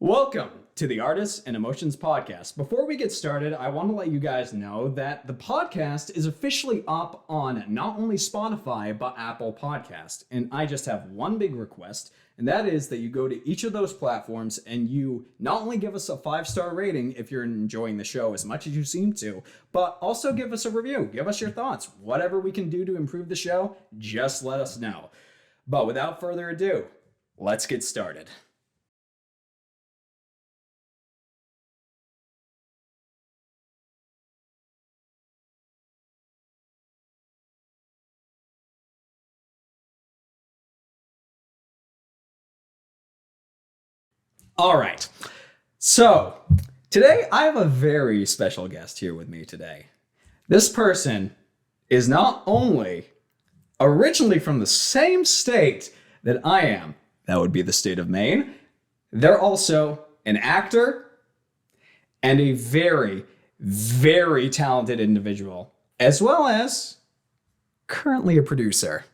Welcome to the Artists and Emotions Podcast. Before we get started, I want to let you guys know that the podcast is officially up on not only Spotify, but Apple Podcast. And I just have one big request, and that is that you go to each of those platforms and you not only give us a 5-star rating if you're enjoying the show as much as you seem to, but also give us a review. Give us your thoughts. Whatever we can do to improve the show, just let us know. But without further ado, let's get started. All right. So today I have a very special guest here with me today. This person is not only originally from the same state that I am, that would be the state of Maine, they're also an actor and a very, very talented individual, as well as currently a producer.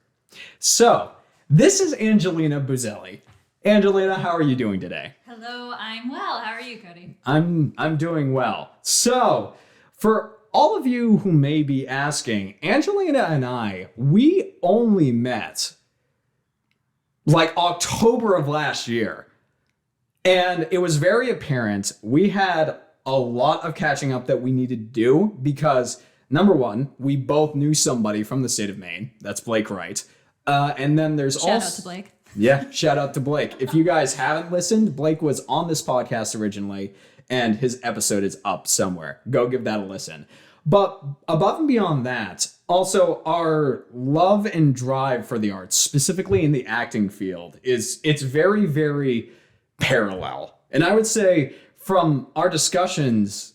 So this is Angelina Buzzelli. Angelina, how are you doing today? Hello, I'm well. How are you, Cody? I'm doing well. So, for all of you who may be asking, Angelina and we only met like October of last year. And it was very apparent we had a lot of catching up that we needed to do because, number one, we both knew somebody from the state of Maine. That's Blake Wright. And then there's Shout out to Blake. Yeah, shout out to Blake. If you guys haven't listened, Blake was on this podcast originally, and his episode is up somewhere. Go give that a listen. But above and beyond that, also our love and drive for the arts, specifically in the acting field, it's very, very parallel. And I would say from our discussions,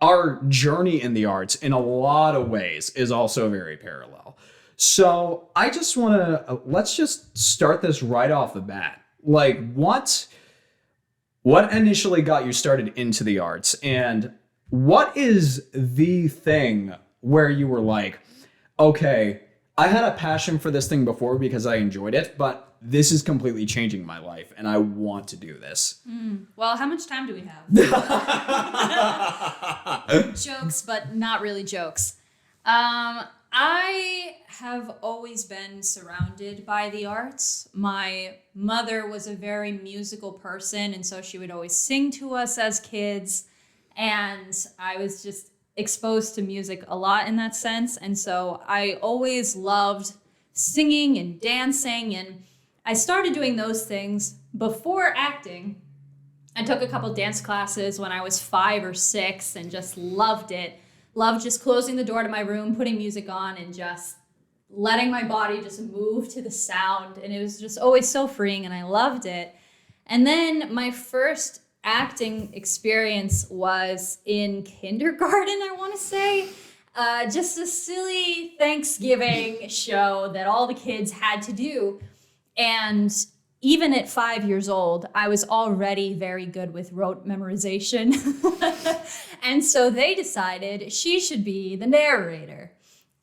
our journey in the arts in a lot of ways is also very parallel. So I just want to, let's just start this right off the bat. Like what initially got you started into the arts, and what is the thing where you were like, okay, I had a passion for this thing before because I enjoyed it, but this is completely changing my life and I want to do this. Well, how much time do we have? Jokes, but not really jokes. I have always been surrounded by the arts. My mother was a very musical person, and so she would always sing to us as kids. And I was just exposed to music a lot in that sense. And so I always loved singing and dancing. And I started doing those things before acting. I took a couple dance classes when I was 5 or 6 and just loved it. Loved just closing the door to my room, putting music on, and just letting my body just move to the sound. And it was just always so freeing, and I loved it. And then my first acting experience was in kindergarten, I want to say. Just a silly Thanksgiving show that all the kids had to do. And even at 5 years old, I was already very good with rote memorization. And so they decided she should be the narrator.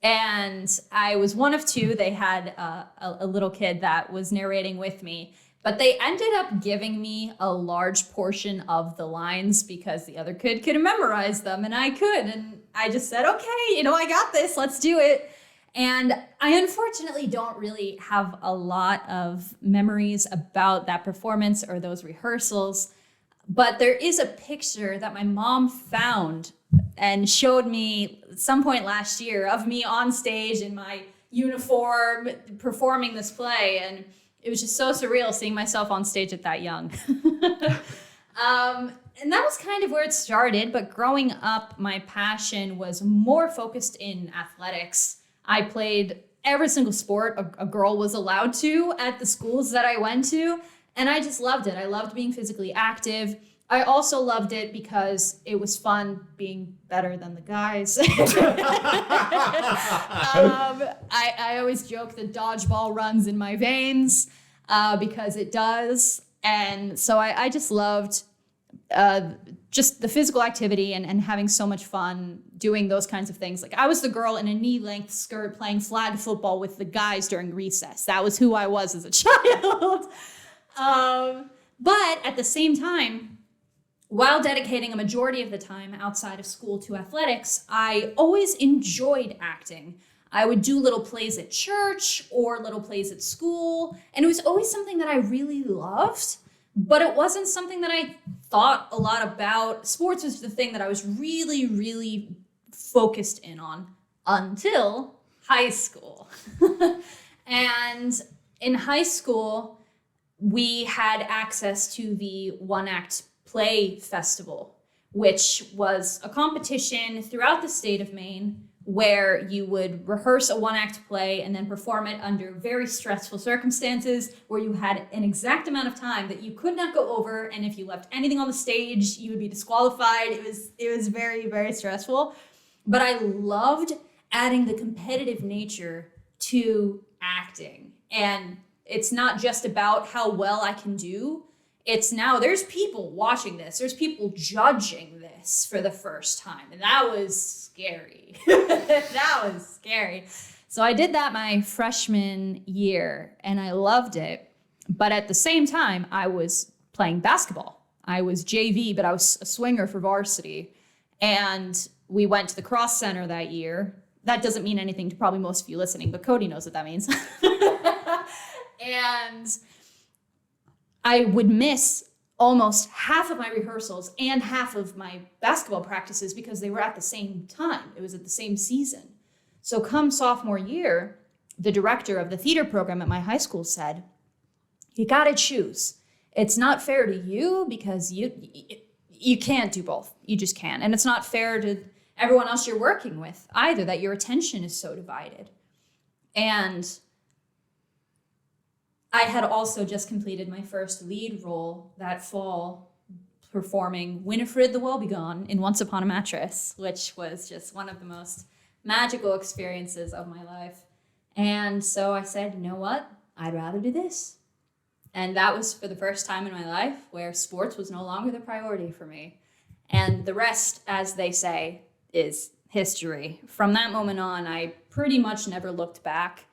And I was one of two. They had a little kid that was narrating with me. But they ended up giving me a large portion of the lines because the other kid could memorize them and I could. And I just said, okay, I got this. Let's do it. And I unfortunately don't really have a lot of memories about that performance or those rehearsals, but there is a picture that my mom found and showed me at some point last year of me on stage in my uniform performing this play, and it was just so surreal seeing myself on stage at that young. And that was kind of where it started, but growing up, my passion was more focused in athletics. I played every single sport a girl was allowed to at the schools that I went to, and I just loved it. I loved being physically active. I also loved it because it was fun being better than the guys. I always joke that dodgeball runs in my veins because it does. And so I just loved just the physical activity and having so much fun doing those kinds of things. Like I was the girl in a knee-length skirt playing flag football with the guys during recess. That was who I was as a child. But at the same time, while dedicating a majority of the time outside of school to athletics, I always enjoyed acting. I would do little plays at church or little plays at school, and it was always something that I really loved, but it wasn't something that I thought a lot about. Sports was the thing that I was really, really focused in on until high school. And in high school, we had access to the One Act Play Festival, which was a competition throughout the state of Maine where you would rehearse a one-act play and then perform it under very stressful circumstances where you had an exact amount of time that you could not go over, and if you left anything on the stage, you would be disqualified. It was very, very stressful. But I loved adding the competitive nature to acting. And it's not just about how well I can do. It's now there's people watching this. There's people judging this for the first time. And that was scary. That was scary. So I did that my freshman year and I loved it. But at the same time, I was playing basketball. I was JV, but I was a swinger for varsity. And we went to the Cross Center that year. That doesn't mean anything to probably most of you listening, but Cody knows what that means. And I would miss almost half of my rehearsals and half of my basketball practices because they were at the same time. It was at the same season. So come sophomore year, the director of the theater program at my high school said, you got to choose. It's not fair to you because you can't do both. You just can't. And it's not fair to everyone else you're working with either, that your attention is so divided. And I had also just completed my first lead role that fall, performing Winifred the Woebegone in Once Upon a Mattress, which was just one of the most magical experiences of my life. And so I said, you know what? I'd rather do this. And that was for the first time in my life where sports was no longer the priority for me. And the rest, as they say, is history. From that moment on, I pretty much never looked back.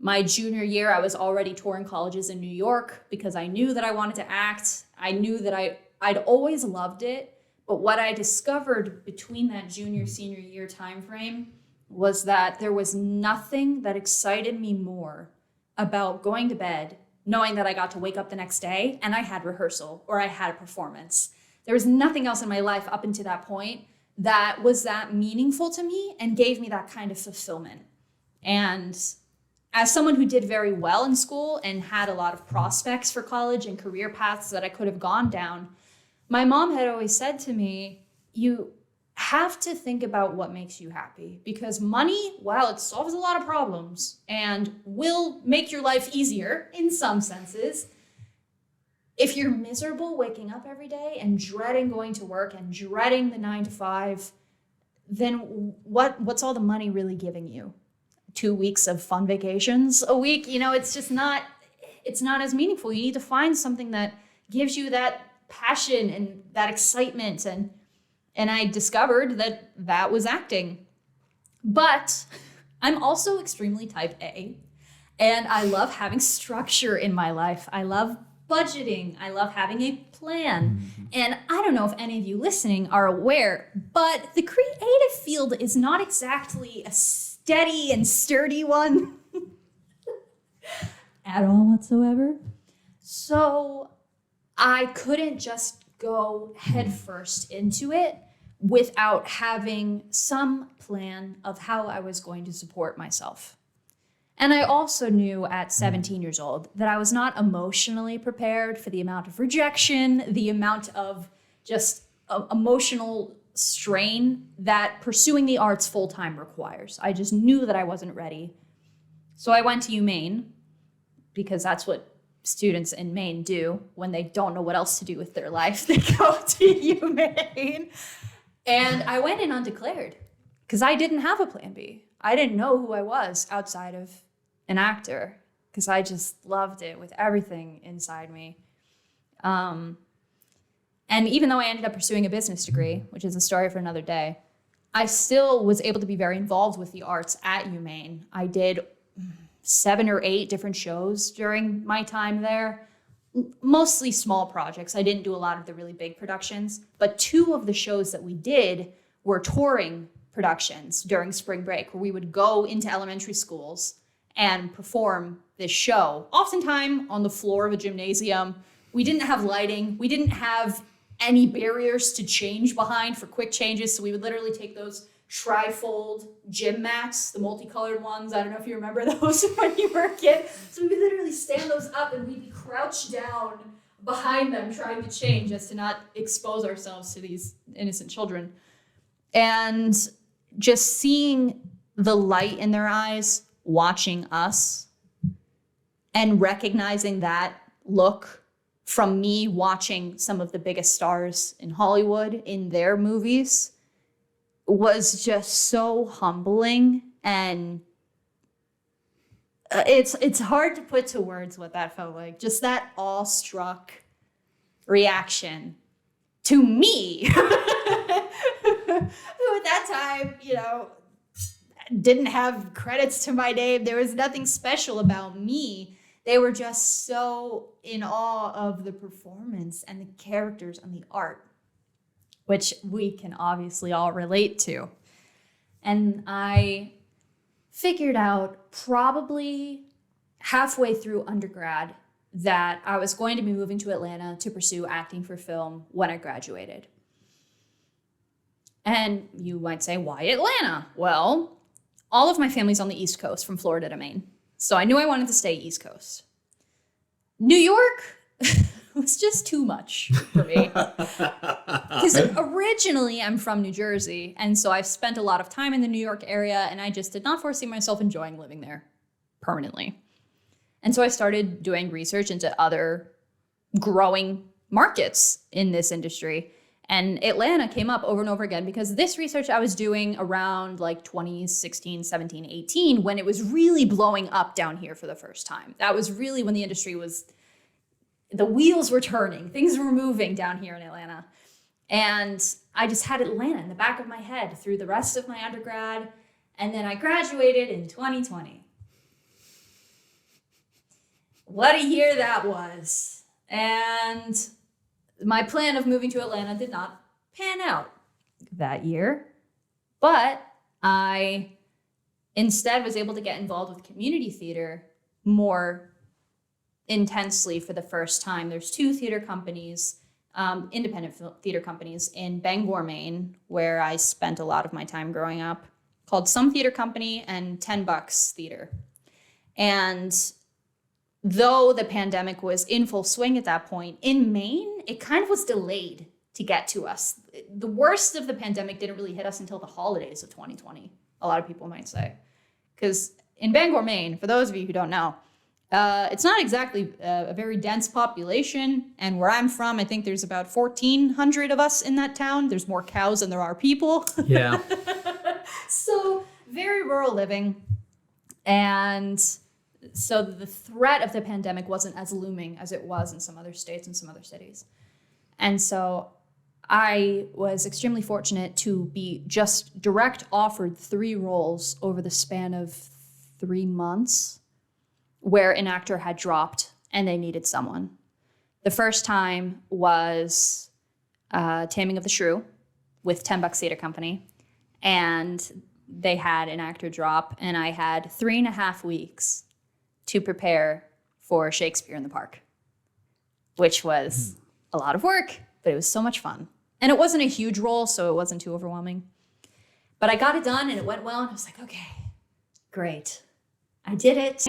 My junior year, I was already touring colleges in New York because I knew that I wanted to act. I knew that I'd always loved it. But what I discovered between that senior year time frame was that there was nothing that excited me more about going to bed, knowing that I got to wake up the next day and I had rehearsal or I had a performance. There was nothing else in my life up until that point that was that meaningful to me and gave me that kind of fulfillment. And as someone who did very well in school and had a lot of prospects for college and career paths that I could have gone down, my mom had always said to me, you have to think about what makes you happy, because money, while it solves a lot of problems and will make your life easier in some senses, if you're miserable waking up every day and dreading going to work and dreading the 9 to 5, then what's all the money really giving you? 2 weeks of fun vacations a week? It's just not, it's not as meaningful. You need to find something that gives you that passion and that excitement. And I discovered that was acting. But I'm also extremely type A, and I love having structure in my life. I love budgeting. I love having a plan. And I don't know if any of you listening are aware, but the creative field is not exactly a steady and sturdy one at all whatsoever. So I couldn't just go headfirst into it without having some plan of how I was going to support myself. And I also knew at 17 years old that I was not emotionally prepared for the amount of rejection, the amount of just emotional strain that pursuing the arts full-time requires. I just knew that I wasn't ready. So I went to UMaine because that's what students in Maine do when they don't know what else to do with their life. They go to UMaine. And I went in undeclared because I didn't have a plan B. I didn't know who I was outside of an actor because I just loved it with everything inside me. And even though I ended up pursuing a business degree, which is a story for another day, I still was able to be very involved with the arts at UMaine. I did 7 or 8 different shows during my time there. mostly small projects. I didn't do a lot of the really big productions, but 2 of the shows that we did were touring productions during spring break, where we would go into elementary schools and perform this show, oftentimes on the floor of a gymnasium. We didn't have lighting. We didn't have any barriers to change behind for quick changes. So we would literally take those trifold gym mats, the multicolored ones. I don't know if you remember those when you were a kid. So we would literally stand those up and we'd be crouched down behind them trying to change just to not expose ourselves to these innocent children. And just seeing the light in their eyes, watching us, and recognizing that look from me watching some of the biggest stars in Hollywood in their movies was just so humbling. And it's hard to put to words what that felt like. Just that awestruck reaction to me, who at that time, didn't have credits to my name. There was nothing special about me. They were just so in awe of the performance and the characters and the art, which we can obviously all relate to. And I figured out probably halfway through undergrad that I was going to be moving to Atlanta to pursue acting for film when I graduated. And you might say, why Atlanta? Well, all of my family's on the East Coast, from Florida to Maine. So I knew I wanted to stay East Coast. New York was just too much for me. Because originally I'm from New Jersey, and so I've spent a lot of time in the New York area, and I just did not foresee myself enjoying living there permanently. And so I started doing research into other growing markets in this industry. And Atlanta came up over and over again because this research I was doing around like 2016, 17, 18, when it was really blowing up down here for the first time. That was really when the industry the wheels were turning, things were moving down here in Atlanta. And I just had Atlanta in the back of my head through the rest of my undergrad. And then I graduated in 2020. What a year that was. And my plan of moving to Atlanta did not pan out that year, but I instead was able to get involved with community theater more intensely for the first time. There's 2 theater companies, independent theater companies in Bangor, Maine, where I spent a lot of my time growing up, called Some Theater Company and 10 Bucks Theater. And though the pandemic was in full swing at that point, in Maine, it kind of was delayed to get to us. The worst of the pandemic didn't really hit us until the holidays of 2020, a lot of people might say. Because in Bangor, Maine, for those of you who don't know, it's not exactly a very dense population. And where I'm from, I think there's about 1,400 of us in that town. There's more cows than there are people. Yeah. So very rural living. And so the threat of the pandemic wasn't as looming as it was in some other states and some other cities. And so I was extremely fortunate to be just direct offered 3 roles over the span of 3 months where an actor had dropped and they needed someone. The first time was Taming of the Shrew with 10 Bucks Theater Company. And they had an actor drop, and I had 3.5 weeks to prepare for Shakespeare in the Park, which was a lot of work, but it was so much fun. And it wasn't a huge role, so it wasn't too overwhelming. But I got it done, and it went well, and I was like, okay, great. I did it.